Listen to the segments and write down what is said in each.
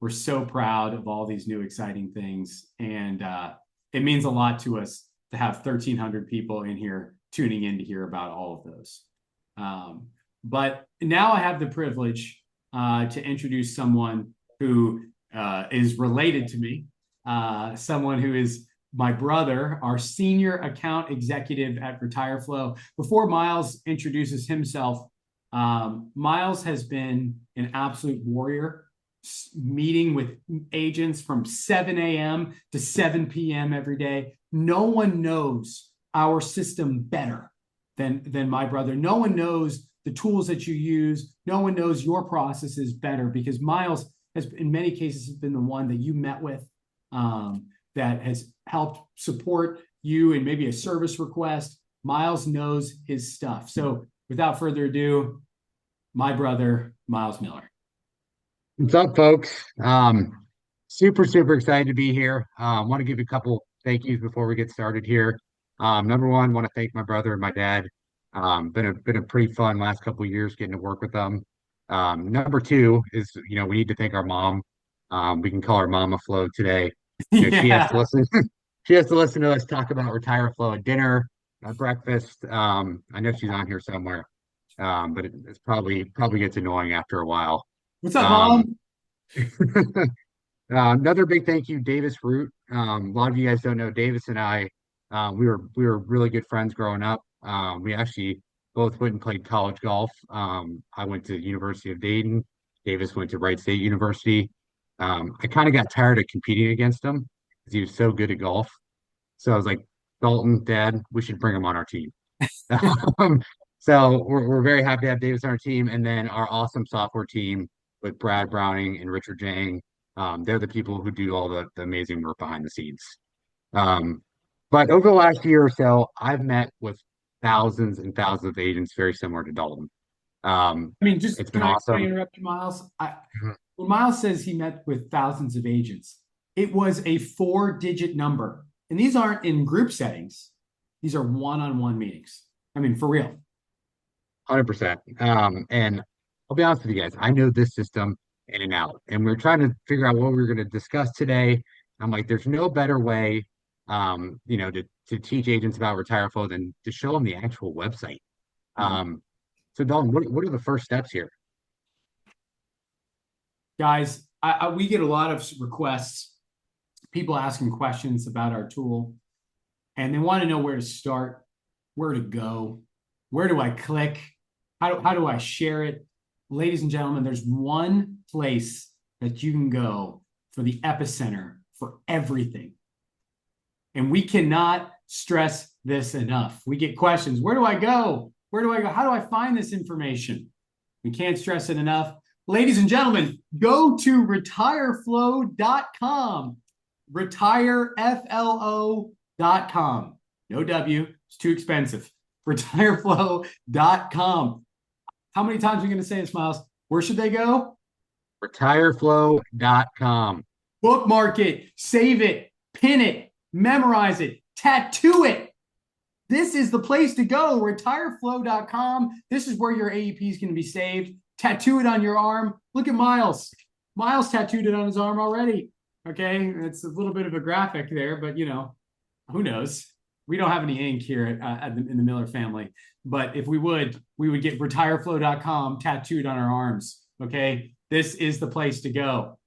We're so proud of all these new exciting things. And it means a lot to us to have 1,300 people in here tuning in to hear about all of those. But now I have the privilege to introduce someone who is related to me, someone who is my brother, our senior account executive at RetireFlo. Before Miles introduces himself, Miles has been an absolute warrior, meeting with agents from 7 a.m. to 7 p.m. every day. No one knows our system better than my brother. No one knows the tools that you use. No one knows your processes better, because Miles has, in many cases, been the one that you met with, that has helped support you in maybe a service request. Miles knows his stuff. So without further ado, my brother, Miles Miller. What's up, folks? Super excited to be here. Want to give you a couple thank yous before we get started here. Number one, want to thank my brother and my dad. Been a pretty fun last couple of years getting to work with them. Number two is, we need to thank our mom. We can call her Mama Flo today. She has to Yeah. listen. She has to listen to us talk about RetireFlo at dinner, at breakfast. I know she's on here somewhere, but it's probably gets annoying after a while. What's up, Um, Mom? Another big thank you, Davis Root. A lot of you guys don't know Davis and I. We were really good friends growing up. We actually both went and played college golf. I went to University of Dayton. Davis went to Wright State University. I kind of got tired of competing against him because he was so good at golf. So I was like, Dalton, Dad, we should bring him on our team. Um, so we're very happy to have Davis on our team, and then our awesome software team with Brad Browning and Richard Jang. They're the people who do all the amazing work behind the scenes. Um, but over the last year or so, I've met with thousands and thousands of agents very similar to Dalton. I mean, just It's been can I awesome. interrupt you, Miles? When Miles says he met with thousands of agents, it was a 4-digit number. And these aren't in group settings. These are one-on-one meetings. I mean, for real. 100%. And I'll be honest with you guys, I know this system in and out. And we are trying to figure out what we are going to discuss today. I'm like, there's no better way, to teach agents about RetireFlo than to show them the actual website. Mhm. So Dalton, what are the first steps here? Guys, we get a lot of requests, people asking questions about our tool, and they want to know where to start, where to go, where do I click, how do I share it? Ladies and gentlemen, there's one place that you can go for the epicenter for everything. And we cannot stress this enough. We get questions. Where do I go? Where do I go? How do I find this information? We can't stress it enough. Ladies and gentlemen, go to retireflo.com. RetireFLO.com. No W, it's too expensive. RetireFlo.com. How many times are we going to say this, Miles? Where should they go? RetireFlo.com. Bookmark it, save it, pin it, memorize it, tattoo it. This is the place to go, retireflo.com. This is where your AEP is going to be saved. Tattoo it on your arm. Look at Miles. Miles tattooed it on his arm already. Okay, it's a little bit of a graphic there, but who knows? We don't have any ink here in the Miller family. But if we would get retireflo.com tattooed on our arms. Okay, this is the place to go.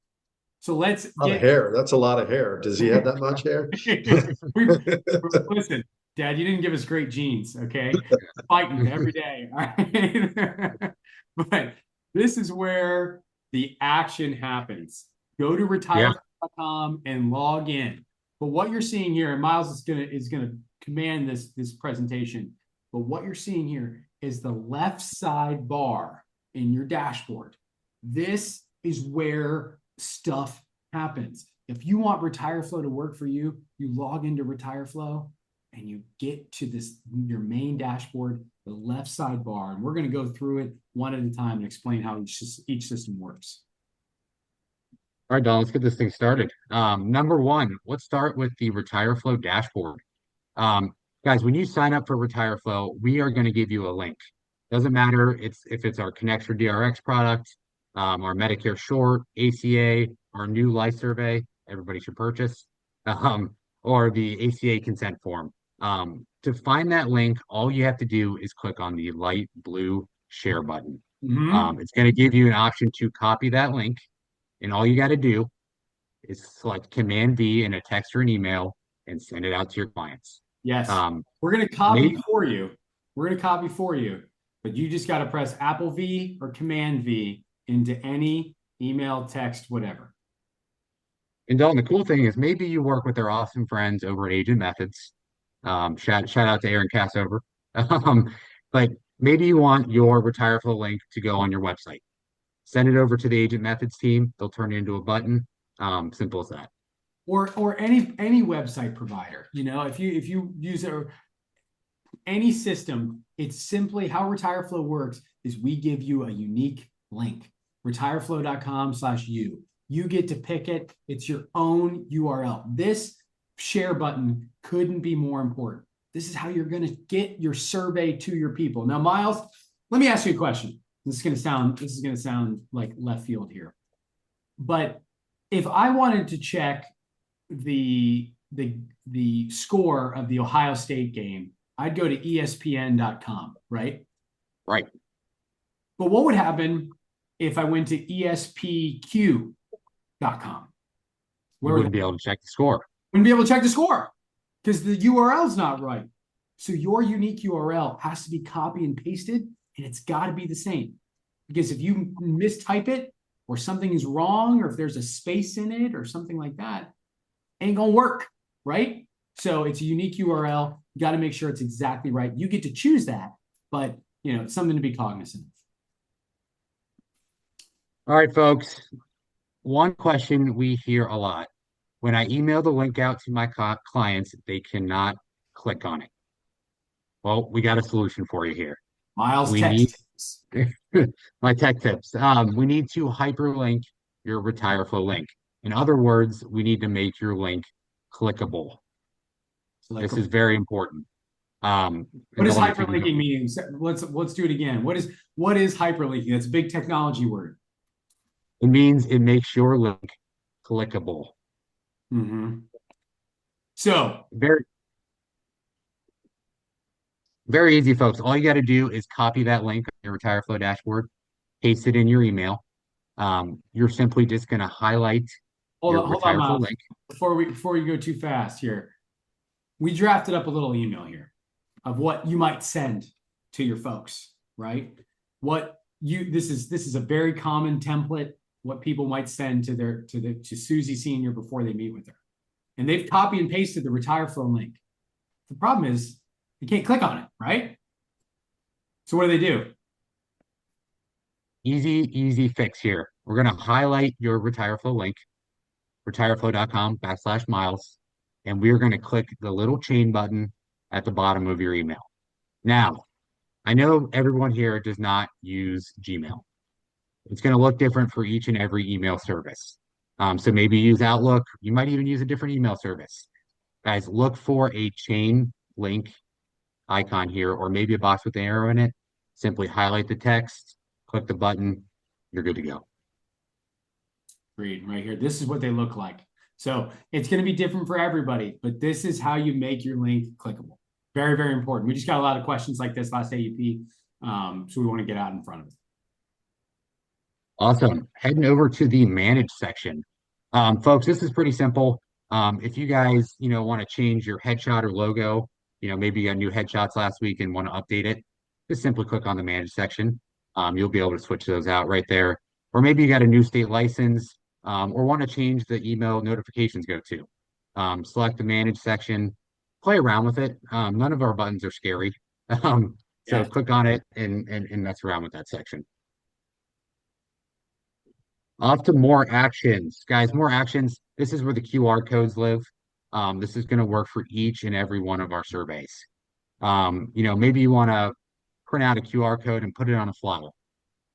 So let's A lot of hair. That's a lot of hair. Does he have that much hair? Listen, Dad, you didn't give us great genes, okay? Fighting every day. All right? But this is where the action happens. Go to Yeah. retire.com and log in. But what you're seeing here, and Miles is gonna command this presentation. But what you're seeing here is the left side bar in your dashboard. This is where stuff happens. If you want RetireFlo to work for you, you log into RetireFlo and you get to your main dashboard, the left sidebar, and we're going to go through it one at a time and explain how each system works. All right, Don, let's get this thing started. Number one, let's start with the RetireFlo dashboard. Guys, when you sign up for RetireFlo, we are going to give you a link. Doesn't matter if it's our Connect for DRX product, our Medicare short, ACA, our new life survey, everybody should purchase, or the ACA consent form. To find that link, all you have to do is click on the light blue share button. Mhm. It's going to give you an option to copy that link, and all you got to do is select Command V in a text or an email and send it out to your clients. Yes. Um, We're going to copy maybe, for you. We're going to copy for you, but you just got to press Apple V or Command V into any email, text, whatever. and Dalton, the cool thing is maybe you work with our awesome friends over at Agent Methods. Shout out to Aaron Cassover. But maybe you want your RetireFlo link to go on your website. Send it over to the Agent Methods team. They'll turn it into a button. Simple as that. Or any website provider. You know, if you use any system, it's simply how RetireFlo works is we give you a unique link, retireflo.com/you. You get to pick it. It's your own URL. This share button couldn't be more important. This is how you're going to get your survey to your people. Now, Miles, let me ask you a question. This is going to sound like left field here. But if I wanted to check the score of the Ohio State game, I'd go to ESPN.com, right? Right. But what would happen if I went to ESPQ.com? You wouldn't be able to check the score. Wouldn't be able to check the score because the URL is not right. So your unique URL has to be copy and pasted, and it's got to be the same. Because if you mistype it or something is wrong, or if there's a space in it or something like that, ain't gonna work, right? So it's a unique URL. You got to make sure it's exactly right. You get to choose that, but you know, it's something to be cognizant of. All right, folks. One question we hear a lot. When I email the link out to my clients, they cannot click on it. Well, we got a solution for you here. Miles We need text. my tech tips. We need to hyperlink your RetireFlo link. In other words, we need to make your link clickable. This is very important. What does hyperlinking mean? Let's do it again. What is hyperlinking? That's a big technology word. It means it makes your link clickable. Mm-hmm. So Very, very easy, folks. All you got to do is copy that link on your RetireFlo dashboard, paste it in your email. You're simply just going to highlight your hold on, RetireFlo Miles. link. Before you go too fast here, we drafted up a little email here of what you might send to your folks, right? This is a very common template. What people might send to Susie Senior before they meet with her, and they've copy and pasted the RetireFlo link. The problem is you can't click on it, right? So what do? Easy fix here. We're going to highlight your RetireFlo link, retireflo.com/miles, and we're going to click the little chain button at the bottom of your email. Now, I know everyone here does not use Gmail. It's going to look different for each and every email service. So maybe use Outlook. You might even use a different email service. Guys, look for a chain link icon here, or maybe a box with an arrow in it. Simply highlight the text, click the button, you're good to go. Read right here. This is what they look like. So it's going to be different for everybody, but this is how you make your link clickable. Very, very important. We just got a lot of questions like this last AUP, so we want to get out in front of it. Awesome. Heading over to the manage section. Folks, this is pretty simple. If you guys, want to change your headshot or logo, maybe you got new headshots last week and want to update it, just simply click on the manage section. You'll be able to switch those out right there. Or maybe you got a new state license, or want to change the email notifications go to. Select the manage section, play around with it. None of our buttons are scary. So click on it and mess around with that section. Off to more actions. Guys, more actions. This is where the QR codes live. This is going to work for each and every one of our surveys. Maybe you want to print out a QR code and put it on a flyer.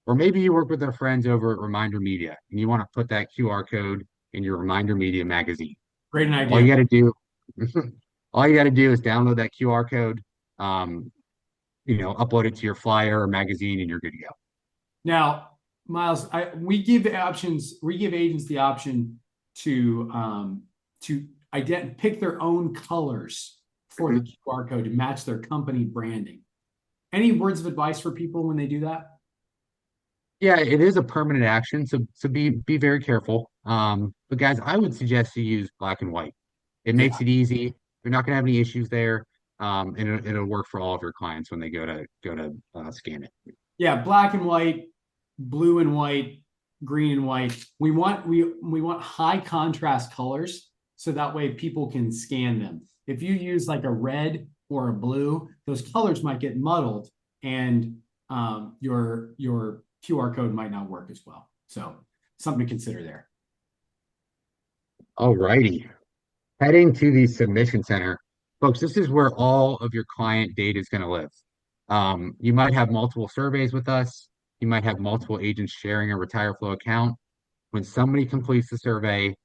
Or maybe you work with our friends over at Reminder Media and you want to put that QR code in your Reminder Media magazine. Great idea. All you got to do is download that QR code, upload it to your flyer or magazine, and you're good to go. Now, Miles, we give agents the option to pick their own colors for the QR code to match their company branding. Any words of advice for people when they do that? Yeah, it is a permanent action, so be very careful. But guys, I would suggest you use black and white. It Yeah. makes it easy. You're not gonna have any issues there. And it'll work for all of your clients when they go to scan it. Yeah, black and white, blue and white, green and white. We want high contrast colors so that way people can scan them. If you use like a red or a blue, those colors might get muddled and your QR code might not work as well. So something to consider there. All righty. Heading to the submission center. Folks, this is where all of your client data is going to live. You might have multiple surveys with us. You might have multiple agents sharing a RetireFlo account. When somebody completes the survey,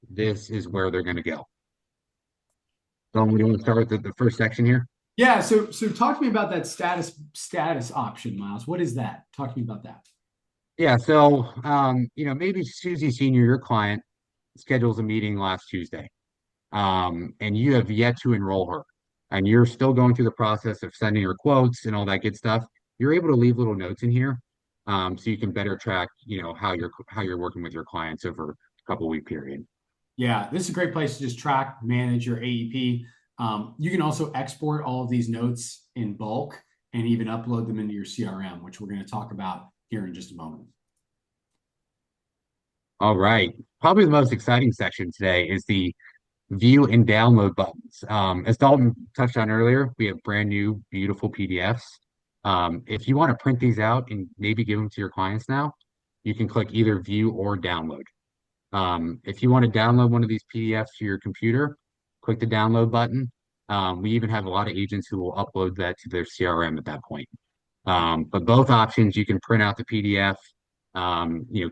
this is where they're going to go. So we want to start with the first section here. Yeah. So talk to me about that status option, Miles. What is that? Talk to me about that. Yeah. So, maybe Susie Senior, your client, schedules a meeting last Tuesday, and you have yet to enroll her, and you're still going through the process of sending her quotes and all that good stuff. You're able to leave little notes in here, so you can better track, how you're working with your clients over a couple-week period. Yeah, this is a great place to just track, manage your AEP. You can also export all of these notes in bulk and even upload them into your CRM, which we're going to talk about here in just a moment. All right. Probably the most exciting section today is the view and download buttons. As Dalton touched on earlier, we have brand new, beautiful PDFs. If you want to print these out and maybe give them to your clients now, you can click either view or download. If you want to download one of these PDFs to your computer, click the download button. We even have a lot of agents who will upload that to their CRM at that point. But both options, you can print out the PDF,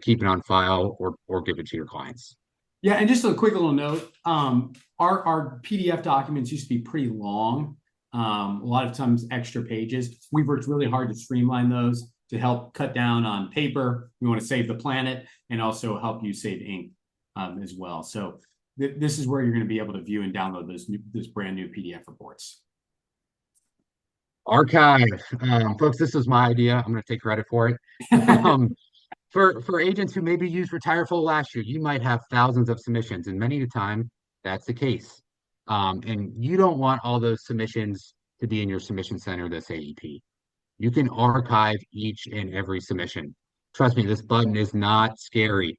keep it on file or give it to your clients. Yeah, and just a quick little note, our PDF documents used to be pretty long, a lot of times extra pages. We've worked really hard to streamline those to help cut down on paper. We want to save the planet and also help you save ink as well. So this is where you're going to be able to view and download this brand new PDF reports. Archive. Folks, this was my idea. I'm going to take credit for it. For agents who maybe used RetireFlo last year, you might have thousands of submissions, and many of the time that's the case. And you don't want all those submissions to be in your submission center this AEP. You can archive each and every submission. Trust me, this button is not scary.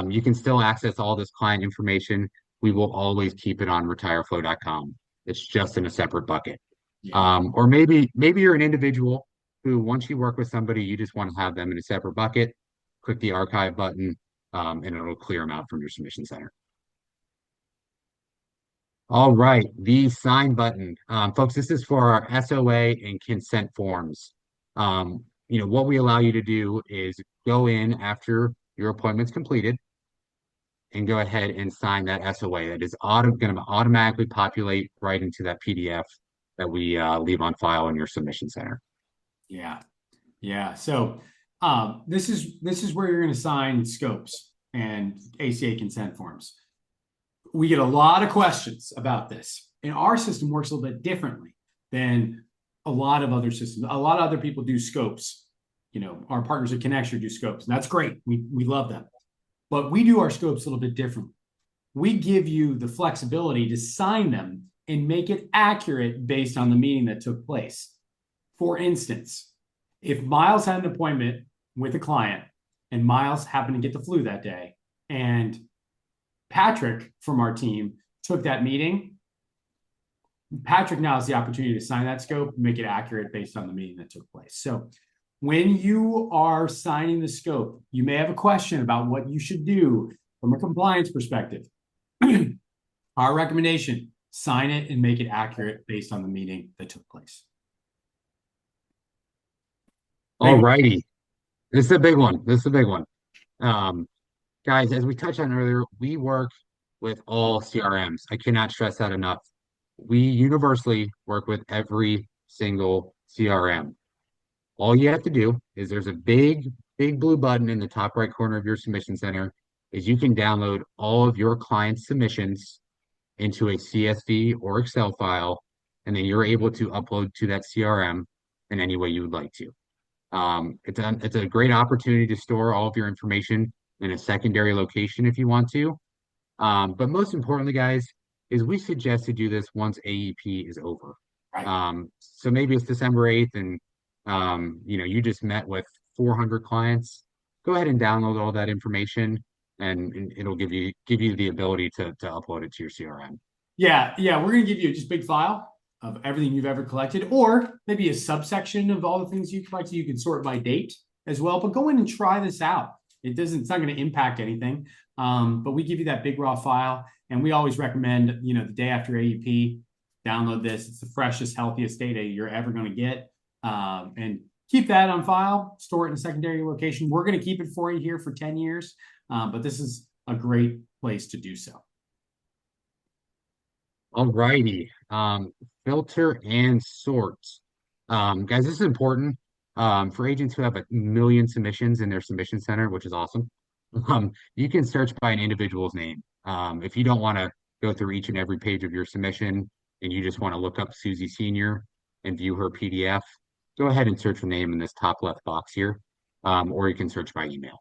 You can still access all this client information. We will always keep it on retireflo.com. It's just in a separate bucket. Yeah. Or maybe you're an individual who, once you work with somebody, you just want to have them in a separate bucket. Click the archive button, and it'll clear them out from your submission center. All right, the sign button. Folks, this is for our SOA and consent forms. What we allow you to do is go in after your appointment's completed and go ahead and sign that SOA. That is going to automatically populate right into that PDF that we leave on file in your submission center. Yeah. Yeah. So this is where you're going to sign scopes and ACA consent forms. We get a lot of questions about this, and our system works a little bit differently than a lot of other systems. A lot of other people do scopes. Our partners at Connexure do scopes, and that's great. We love them, but we do our scopes a little bit differently. We give you the flexibility to sign them and make it accurate based on the meeting that took place. For instance, if Miles had an appointment with a client and Miles happened to get the flu that day, and Patrick from our team took that meeting, Patrick now has the opportunity to sign that scope and make it accurate based on the meeting that took place. So when you are signing the scope, you may have a question about what you should do from a compliance perspective. Our recommendation, sign it and make it accurate based on the meeting that took place. All righty. This is a big one. Guys, as we touched on earlier, we work with all CRMs. I cannot stress that enough. We universally work with every single CRM. All you have to do is there's a big big blue button in the top right corner of your submission center is you can download all of your clients' submissions into a CSV or Excel file, and then you're able to upload to that CRM in any way you would like to. It's a great opportunity to store all of your information in a secondary location if you want to. But most importantly, guys, is we suggest to do this once AEP is over. Right. So maybe it's December 8th and you just met with 400 clients. Go ahead and download all that information and it'll give you the ability to upload it to your CRM. Yeah, we're gonna give you just a big file of everything you've ever collected, or maybe a subsection of all the things you collected. You can sort by date as well, but go in and try this out. It's not going to impact anything. But we give you that big raw file, and we always recommend, the day after AEP, download this. It's the freshest, healthiest data you're ever going to get. And keep that on file, store it in a secondary location. We're going to keep it for you here for 10 years. But this is a great place to do so. All righty. Filter and sort. Guys, this is important for agents who have 1 million submissions in their submission center, which is awesome. You can search by an individual's name. If you don't want to go through each and every page of your submission and you just want to look up Susie Senior and view her PDF, go ahead and search her name in this top left box here, or you can search by email.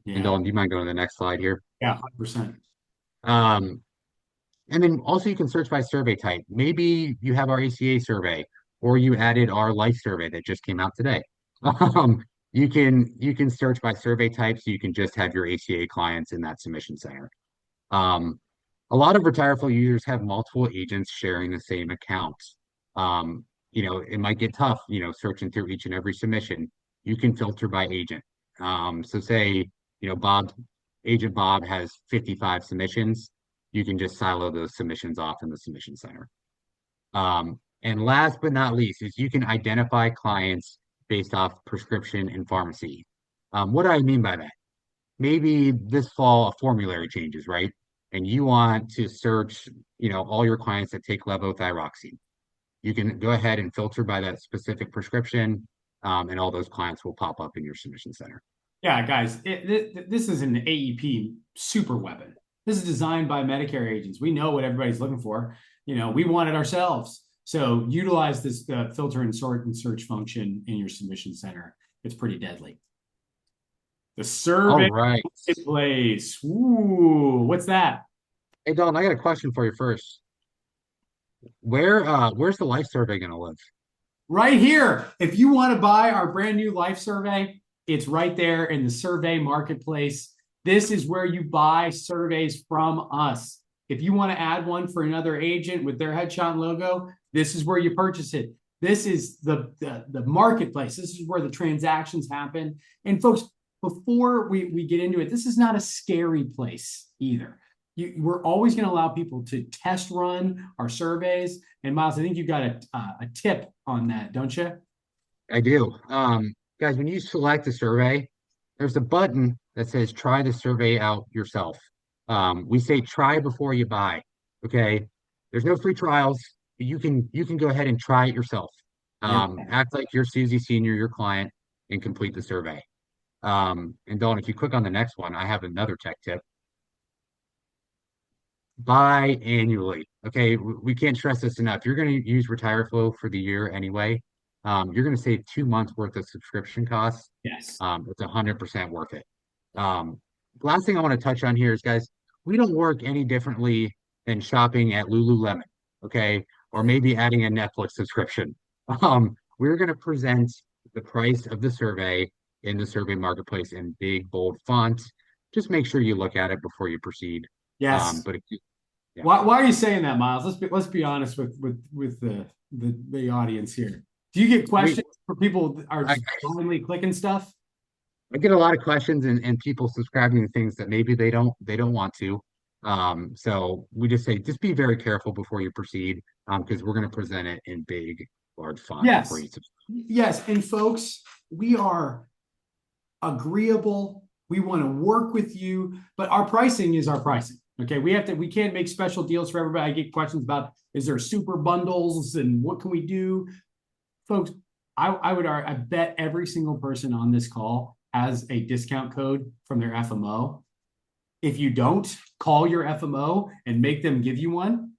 Yeah. And Dolan, do you mind going to the next slide here? Yeah, 100%. And then also you can search by survey type. Maybe you have our ACA survey, or you added our life survey that just came out today. You can search by survey type, so you can just have your ACA clients in that submission center. A lot of RetireFlo users have multiple agents sharing the same account. It might get tough, searching through each and every submission. You can filter by agent. So say, Agent Bob has 55 submissions. You can just silo those submissions off in the submission center. And last but not least is you can identify clients based off prescription and pharmacy. What do I mean by that? Maybe this fall a formulary changes, right? And you want to search, all your clients that take levothyroxine. You can go ahead and filter by that specific prescription, and all those clients will pop up in your submission center. Yeah, guys, this is an AEP super weapon. This is designed by Medicare agents. We know what everybody's looking for. We want it ourselves. So utilize this filter and sort and search function in your submission center. It's pretty deadly. The survey marketplace. Ooh, what's that? Hey, Don, I got a question for you first. Where's the life survey going to live? Right here. If you want to buy our brand new life survey, it's right there in the survey marketplace. This is where you buy surveys from us. If you want to add one for another agent with their headshot and logo, this is where you purchase it. This is the marketplace. This is where the transactions happen. And folks, before we get into it, this is not a scary place either. We're always going to allow people to test run our surveys. And Miles, I think you've got a tip on that, don't you? I do. Guys, when you select a survey, there's a button that says try the survey out yourself. We say try before you buy. Okay. There's no free trials. You can go ahead and try it yourself. Act like you're Susie Senior, your client, and complete the survey. And Dawn, if you click on the next one, I have another tech tip. Buy annually. Okay, we can't stress this enough. You're going to use RetireFlo for the year anyway. You're going to save 2 months worth of subscription costs. Yes. It's 100% worth it. Last thing I want to touch on here is, guys, we don't work any differently than shopping at Lululemon, okay, or maybe adding a Netflix subscription. We're going to present the price of the survey in the survey marketplace in big, bold font. Just make sure you look at it before you proceed. Yes. Yeah. Why are you saying that, Miles? Let's be honest with the audience here. Do you get questions for people that are just blindly clicking stuff? I get a lot of questions and people subscribing to things that maybe they don't want to. So we just say just be very careful before you proceed, because we're going to present it in big, large font before you subscribe. Yes, and folks, we are agreeable. We want to work with you, but our pricing is our pricing. Okay, we can't make special deals for everybody. I get questions about, is there super bundles and what can we do? Folks, I bet every single person on this call as a discount code from their FMO. If you don't, call your FMO and make them give you one.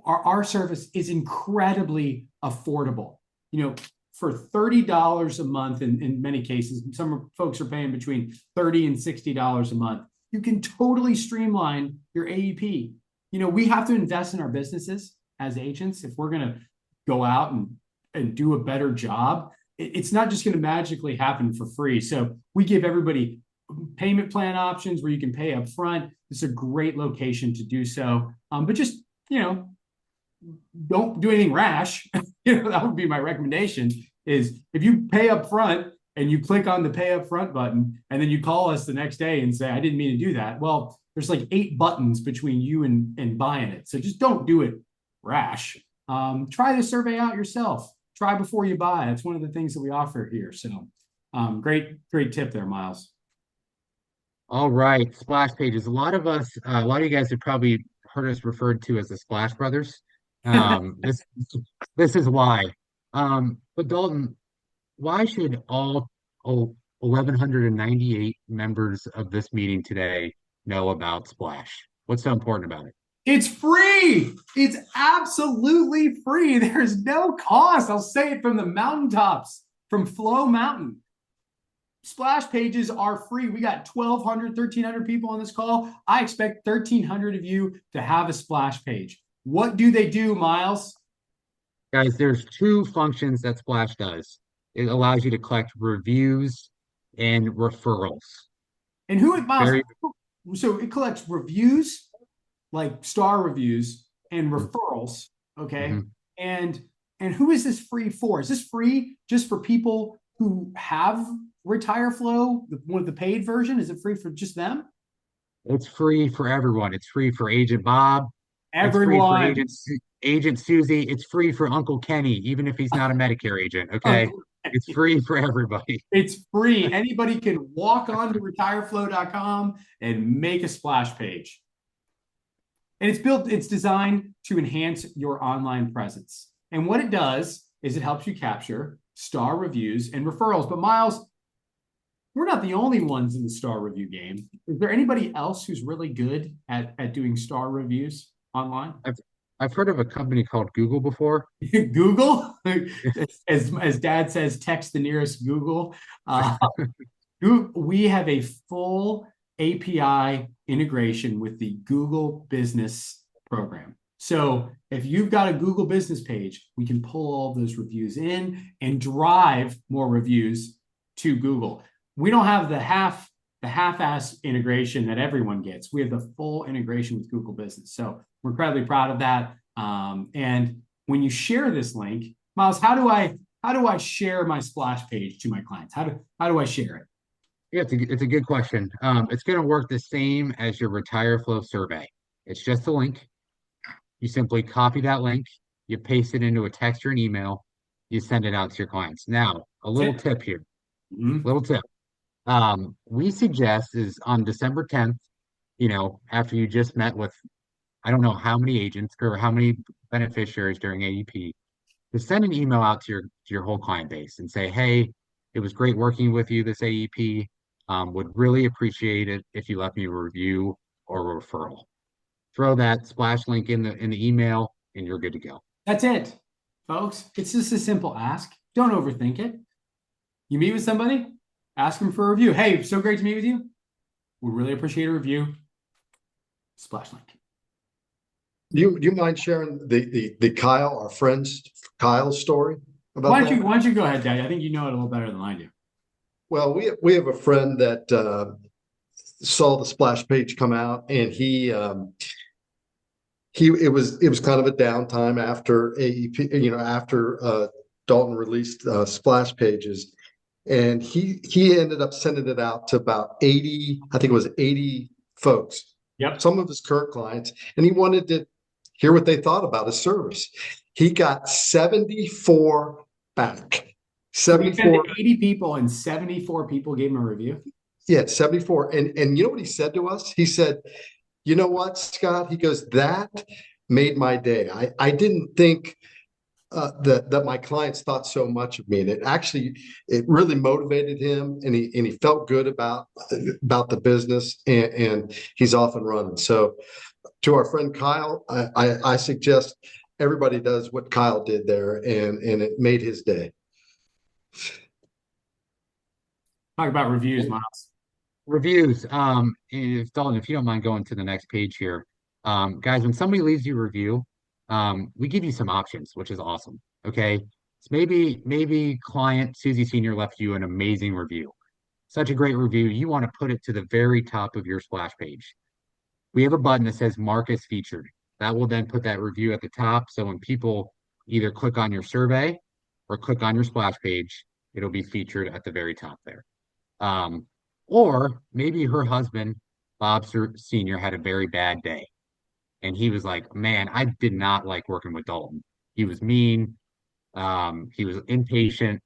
Our service is incredibly affordable. You know, for $30 a month, in many cases, some folks are paying between $30 and $60 a month. You can totally streamline your AEP. You know, we have to invest in our businesses as agents if we're going to go out and do a better job. It's not just going to magically happen for free. So we give everybody payment plan options where you can pay up front. It's a great location to do so. But just, you know, don't do anything rash. You know, that would be my recommendation, is if you pay up front and you click on the pay up front button and then you call us the next day and say, I didn't mean to do that. Well, there's like 8 buttons between you and buying it. So just don't do it rash. Try the survey out yourself. Try before you buy. That's one of the things that we offer here. So great tip there, Miles. All right, splash pages. A lot of you guys have probably heard us referred to as the Splash Brothers. This is why. But Dalton, why should all 1,198 members of this meeting today know about Splash? What's so important about it? It's free. It's absolutely free. There's no cost. I'll say it from the mountaintops, from FLO Mountain. Splash pages are free. We got 1,200, 1,300 people on this call. I expect 1,300 of you to have a splash page. What do they do, Miles? Guys, there's 2 functions that Splash does. It allows you to collect reviews and referrals. And Miles? So it collects reviews, like star reviews, and referrals. Okay. And who is this free for? Is this free just for people who have RetireFlo, one of the paid version? Is it free for just them? It's free for everyone. It's free for Agent Bob. Everyone. It's free for Agent Susie. It's free for Uncle Kenny, even if he's not a Medicare agent. Okay. It's free for everybody. It's free. Anybody can walk on to retireflo.com and make a splash page. And it's designed to enhance your online presence. And what it does is it helps you capture star reviews and referrals. But Miles, we're not the only ones in the star review game. Is there anybody else who's really good at doing star reviews online? I've heard of a company called Google before. Google? as Dad says, text the nearest Google. We have a full API integration with the Google Business program. So if you've got a Google Business page, we can pull all those reviews in and drive more reviews to Google. We don't have the half-ass integration that everyone gets. We have the full integration with Google Business. So we're incredibly proud of that. And when you share this link, Miles, how do I share my splash page to my clients? How do I share it? Yeah, it's a good question. It's going to work the same as your RetireFlo survey. It's just a link. You simply copy that link, you paste it into a text or an email, you send it out to your clients. Now, a little tip here. Little tip. We suggest is on December 10th, you know, after you just met with, I don't know how many agents or how many beneficiaries during AEP, to send an email out to your whole client base and say, hey, it was great working with you this AEP. Would really appreciate it if you left me a review or a referral. Throw that splash link in the email and you're good to go. That's it, folks. It's just a simple ask. Don't overthink it. You meet with somebody, ask them for a review. Hey, so great to meet with you. We really appreciate a review. Splash link. Do you mind sharing the Kyle, our friend's Kyle's story about why that? don't you go ahead, Daddy? I think you know it a little better than I do. Well, we have a friend that saw the splash page come out, and it was kind of a downtime after AEP, you know, after Dalton released splash pages, and he ended up sending it out to about 80, I think it was 80 folks. Yep. Some of his current clients, and he wanted to hear what they thought about his service. He got 74 back. 74 80 people and 74 people gave him a review. Yeah, 74. And you know what he said to us? He said, you know what, Scott? He goes, that made my day. I didn't think that my clients thought so much of me, and it really motivated him, and he felt good about the business, and he's off and running. So to our friend Kyle, I suggest everybody does what Kyle did there, and it made his day. Talk about reviews, Miles. Reviews. If Dalton, if you don't mind going to the next page here, guys, when somebody leaves you a review, we give you some options, which is awesome. Okay, so maybe client Susie Senior left you an amazing review, such a great review. You want to put it to the very top of your splash page. We have a button that says Mark as featured. That will then put that review at the top. So when people either click on your survey or click on your splash page, it'll be featured at the very top there. Um, or maybe her husband, Bob Sr., had a very bad day. And he was like, man, I did not like working with Dalton. He was mean. He was impatient.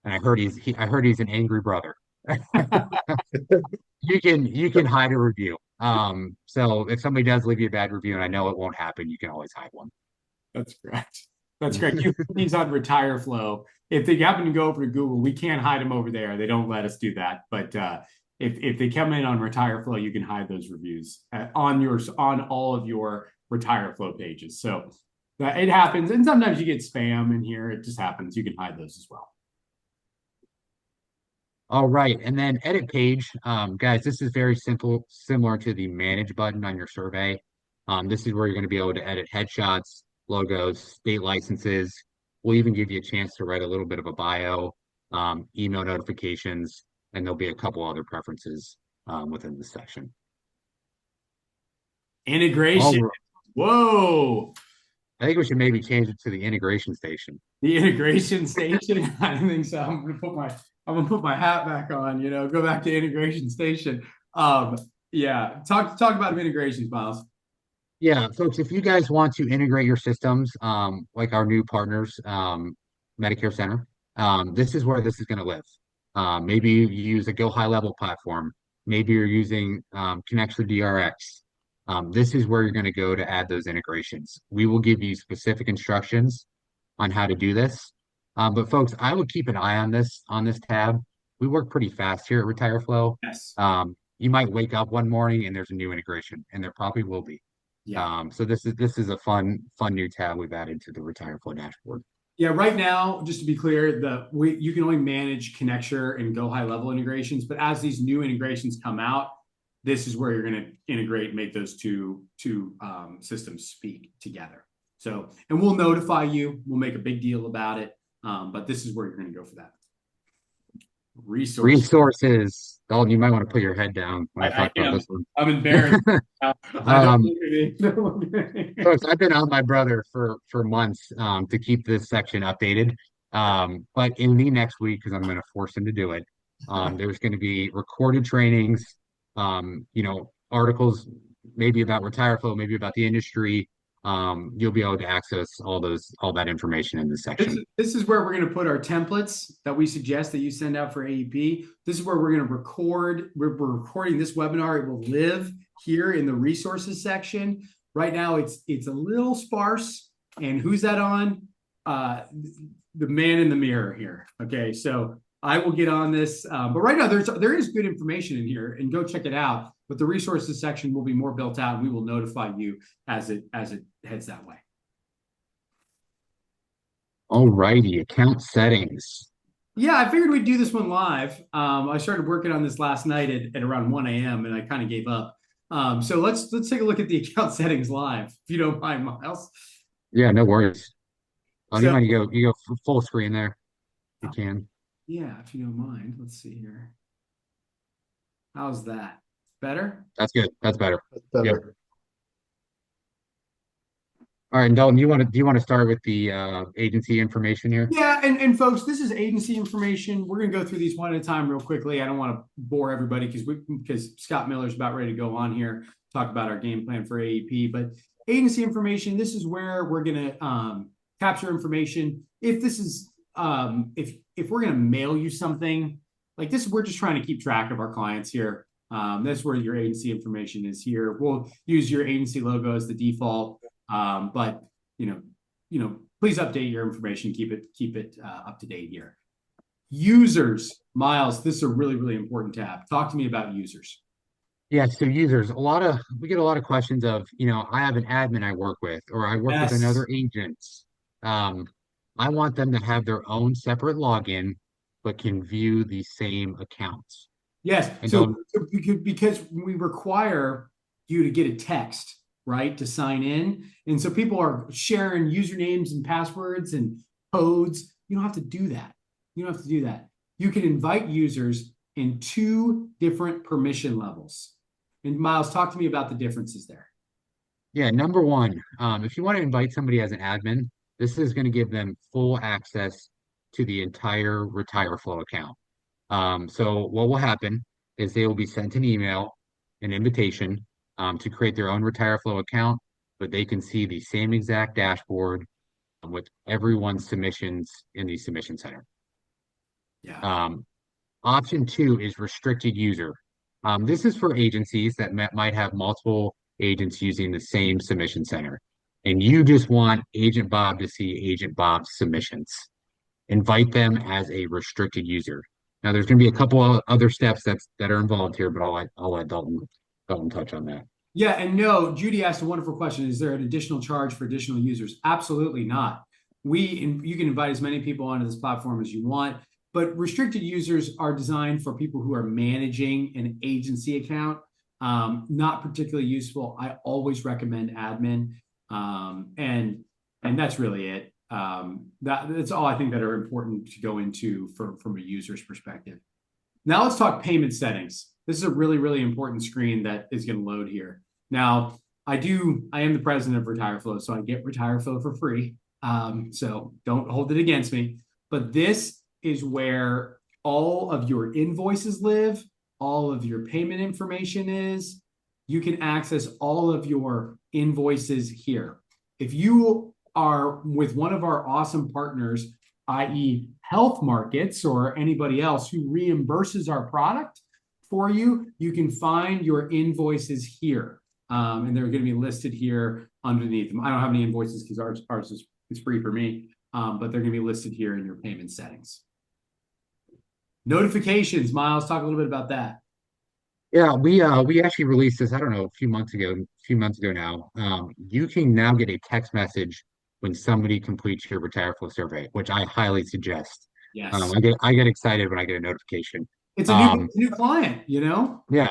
And I heard he's an angry brother. You can hide a review. So if somebody does leave you a bad review, and I know it won't happen, you can always hide one. That's correct. That's correct. He's on RetireFlo. If they happen to go over to Google, we can't hide them over there. They don't let us do that. But if they come in on RetireFlo, you can hide those reviews on all of your RetireFlo pages. So it happens, and sometimes you get spam in here. It just happens. You can hide those as well. All right, and then edit page, guys. This is very simple, similar to the manage button on your survey. This is where you're going to be able to edit headshots, logos, state licenses. We'll even give you a chance to write a little bit of a bio, email notifications, and there'll be a couple other preferences within this section. Integration. Whoa. I think we should maybe change it to the integration station. The integration station? I don't think so. I'm gonna put my hat back on, go back to integration station. Yeah. Talk about integrations, Miles. Yeah, folks, if you guys want to integrate your systems, like our new partners, Medicare Center, this is where this is going to live. Maybe you use a Go High Level platform. Maybe you're using Connection DRX. This is where you're going to go to add those integrations. We will give you specific instructions on how to do this. But folks, I would keep an eye on this tab. We work pretty fast here at RetireFlo. Yes. You might wake up one morning and there's a new integration, and there probably will be. Yeah. So this is a fun new tab we've added to the RetireFlo dashboard. Yeah, right now, just to be clear, you can only manage Connecture and Go High Level integrations, but as these new integrations come out, this is where you're going to integrate and make those two systems speak together. So, and we'll notify you. We'll make a big deal about it. But this is where you're going to go for that. Resources. Dalton, you might want to put your head down when I talk about this one. I'm embarrassed. Folks, I've been on my brother for months to keep this section updated. But in the next week, because I'm going to force him to do it, there's going to be recorded trainings, articles, maybe about RetireFlo, maybe about the industry. You'll be able to access all that information in this section. This is where we're going to put our templates that we suggest that you send out for AEP. This is where we're going to record. We're recording this webinar. It will live here in the resources section. Right now, it's a little sparse. And who's that on? The man in the mirror here. Okay, so I will get on this. But right now, there is good information in here, and go check it out. But the resources section will be more built out, and we will notify you as it heads that way. All righty, account settings. Yeah, I figured we'd do this one live. I started working on this last night at around 1 a.m. and I kind of gave up. So let's take a look at the account settings live, if you don't mind, Miles. Yeah, no worries. Oh, so, you go full screen there. You can. Yeah, if you don't mind. Let's see here. How's that? Better? That's good. That's better. That's better. Yep. All right, Dalton, do you want to start with the agency information here? Yeah, and folks, this is agency information. We're going to go through these one at a time real quickly. I don't want to bore everybody because Scott Miller's about ready to go on here, talk about our game plan for AEP. But agency information, this is where we're going to capture information. If this is if we're going to mail you something like this, we're just trying to keep track of our clients here. That's where your agency information is here. We'll use your agency logo as the default. But you please update your information. Keep it up to date here. Users, Miles, this is a really, really important tab. Talk to me about users. Yeah, so users, we get a lot of questions of, I have an admin I work with, or I work with Yes. another agent. Um, I want them to have their own separate login, but can view the same accounts. Yes. And So, don't, because we require you to get a text, right, to sign in. And so people are sharing usernames and passwords and codes. You don't have to do that. You don't have to do that. You can invite users in 2 different permission levels. And Miles, talk to me about the differences there. yeah, number one, if you want to invite somebody as an admin, this is going to give them full access to the entire RetireFlo account. So what will happen is they will be sent an email, an invitation, to create their own RetireFlo account, but they can see the same exact dashboard with everyone's submissions in the submission center. Yeah. Um, Option 2 is restricted user. This is for agencies that might have multiple agents using the same submission center, and you just want Agent Bob to see Agent Bob's submissions. Invite them as a restricted user. Now, there's going to be a couple of other steps that are involved here, but I'll let Dalton touch on that. Yeah, and no, Judy asked a wonderful question. Is there an additional charge for additional users? Absolutely not. You can invite as many people onto this platform as you want, but restricted users are designed for people who are managing an agency account. Not particularly useful. I always recommend admin, and that's really it. That's all I think that are important to go into from a user's perspective. Now let's talk payment settings. This is a really, really important screen that is going to load here. Now, I am the president of RetireFlo, so I get RetireFlo for free. So don't hold it against me. But this is where all of your invoices live, all of your payment information is. You can access all of your invoices here. If you are with one of our awesome partners, i.e. Health Markets or anybody else who reimburses our product for you, you can find your invoices here. And they're going to be listed here underneath them. I don't have any invoices because ours is free for me, but they're going to be listed here in your payment settings. Notifications, Miles, talk a little bit about that. Yeah, we actually released this, I don't know, a few months ago now. You can now get a text message when somebody completes your RetireFlo survey, which I highly suggest. Yes. I get excited when I get a notification. It's a Um, new client, yeah,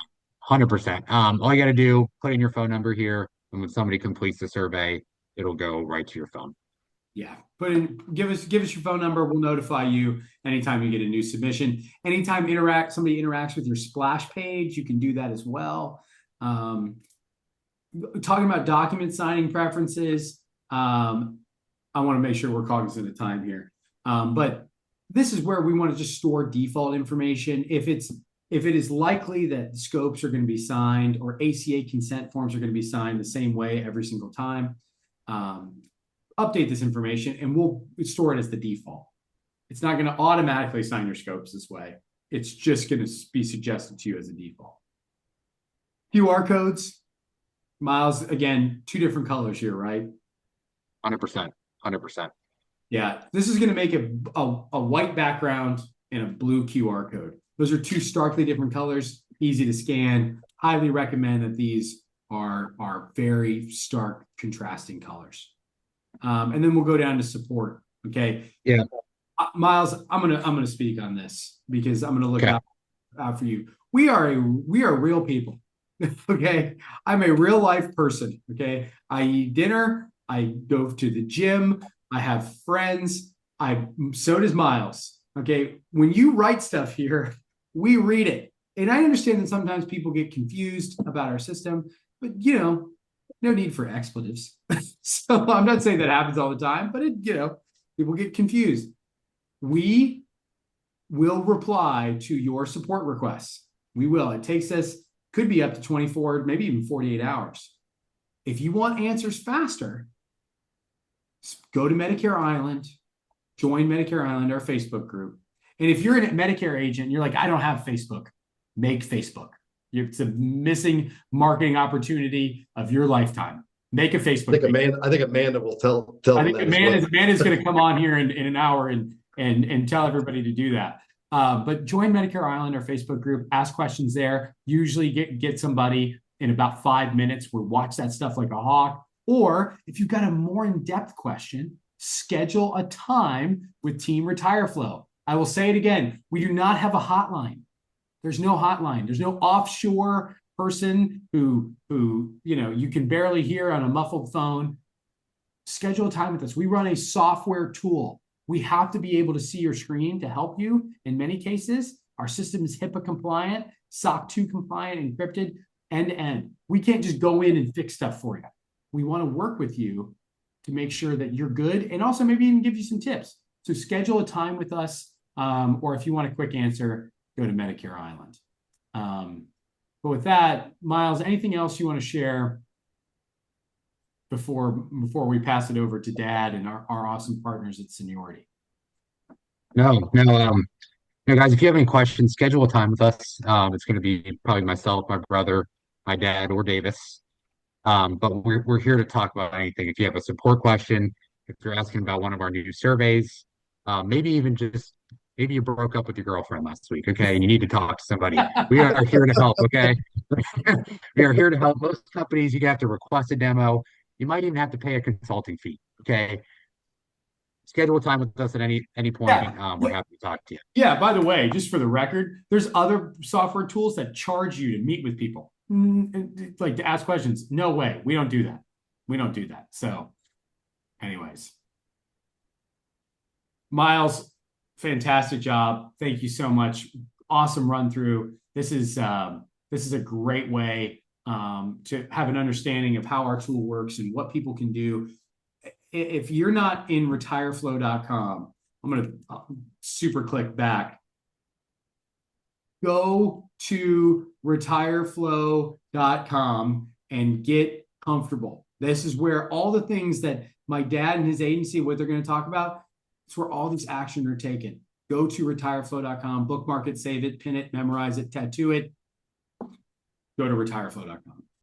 100%. All you got to do, put in your phone number here, and when somebody completes the survey, it'll go right to your phone. Yeah, give us your phone number. We'll notify you anytime you get a new submission. Anytime somebody interacts with your splash page, you can do that as well. Talking about document signing preferences, I want to make sure we're cognizant of time here. But this is where we want to just store default information. If it is likely that scopes are going to be signed or ACA consent forms are going to be signed the same way every single time, update this information and we'll store it as the default. It's not going to automatically sign your scopes this way. It's just going to be suggested to you as a default. QR codes, Miles, again, 2 different colors here, right? 100%. 100%. Yeah, this is going to make a white background and a blue QR code. Those are 2 starkly different colors, easy to scan. Highly recommend that these are very stark contrasting colors. And then we'll go down to support. Okay. Yeah. Miles, I'm gonna speak on this because I'm gonna look Okay. out for you. We are real people. Okay. I'm a real life person. Okay. I eat dinner. I go to the gym. I have friends. So does Miles. Okay. When you write stuff here, we read it. And I understand that sometimes people get confused about our system, but no need for expletives. So I'm not saying that happens all the time, but people get confused. We will reply to your support requests. We will. It takes us, could be up to 24, maybe even 48 hours. If you want answers faster, go to Medicare Island, join Medicare Island, our Facebook group. And if you're a Medicare agent, you're like, I don't have Facebook, make Facebook. It's a missing marketing opportunity of your lifetime. Make a Facebook page. I think Amanda will tell I them think that as well. Amanda's going to come on here in an hour and tell everybody to do that. But join Medicare Island, our Facebook group, ask questions there. Usually get somebody in about 5 minutes. We'll watch that stuff like a hawk. Or if you've got a more in-depth question, schedule a time with Team RetireFlo. I will say it again. We do not have a hotline. There's no hotline. There's no offshore person who you can barely hear on a muffled phone. Schedule a time with us. We run a software tool. We have to be able to see your screen to help you. In many cases, our system is HIPAA compliant, SOC 2 compliant, encrypted, end to end. We can't just go in and fix stuff for you. We want to work with you to make sure that you're good and also maybe even give you some tips. So schedule a time with us, or if you want a quick answer, go to Medicare Island. But with that, Miles, anything else you want to share before we pass it over to Dad and our awesome partners at Seniority? No, guys, if you have any questions, schedule a time with us. It's going to be probably myself, my brother, my dad, or Davis. But we're here to talk about anything. If you have a support question, if you're asking about one of our new surveys, maybe even just maybe you broke up with your girlfriend last week, okay, and you need to talk to somebody. We are here to help, okay? We are here to help. Most companies, you have to request a demo. You might even have to pay a consulting fee, okay? Schedule a time with us at any point. Yeah. We're happy to talk to you. Yeah, by the way, just for the record, there's other software tools that charge you to meet with people, like to ask questions. No way. We don't do that. We don't do that. So anyways, Miles, fantastic job. Thank you so much. Awesome run through. This is a great way to have an understanding of how our tool works and what people can do. If you're not in retireflo.com, I'm going to super click back. Go to retireflo.com and get comfortable. This is where all the things that my dad and his agency, what they're going to talk about, it's where all these actions are taken. Go to retireflo.com, bookmark it, save it, pin it, memorize it, tattoo it. Go to retireflo.com.